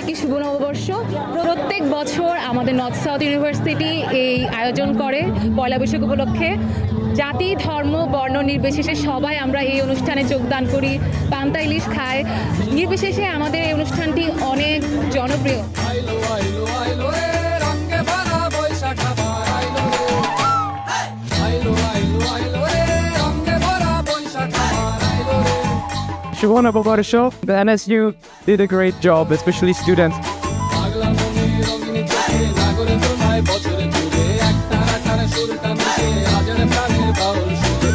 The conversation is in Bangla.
সবাইকে শুভ নববর্ষ। প্রত্যেক বছর আমাদের নর্থ সাউথ ইউনিভার্সিটি এই আয়োজন করে পয়লা বৈশাখ উপলক্ষে। জাতি ধর্ম বর্ণ নির্বিশেষে সবাই আমরা এই অনুষ্ঠানে যোগদান করি, পান্তা ইলিশ খাই। নির্বিশেষে আমাদের এই অনুষ্ঠানটি অনেক জনপ্রিয়। Shubho Nabobharsho, the NSU did a great job, especially students. বছরে জুড়ে একটা সুরটা নিচে আজের প্রাণের বাউল সুরে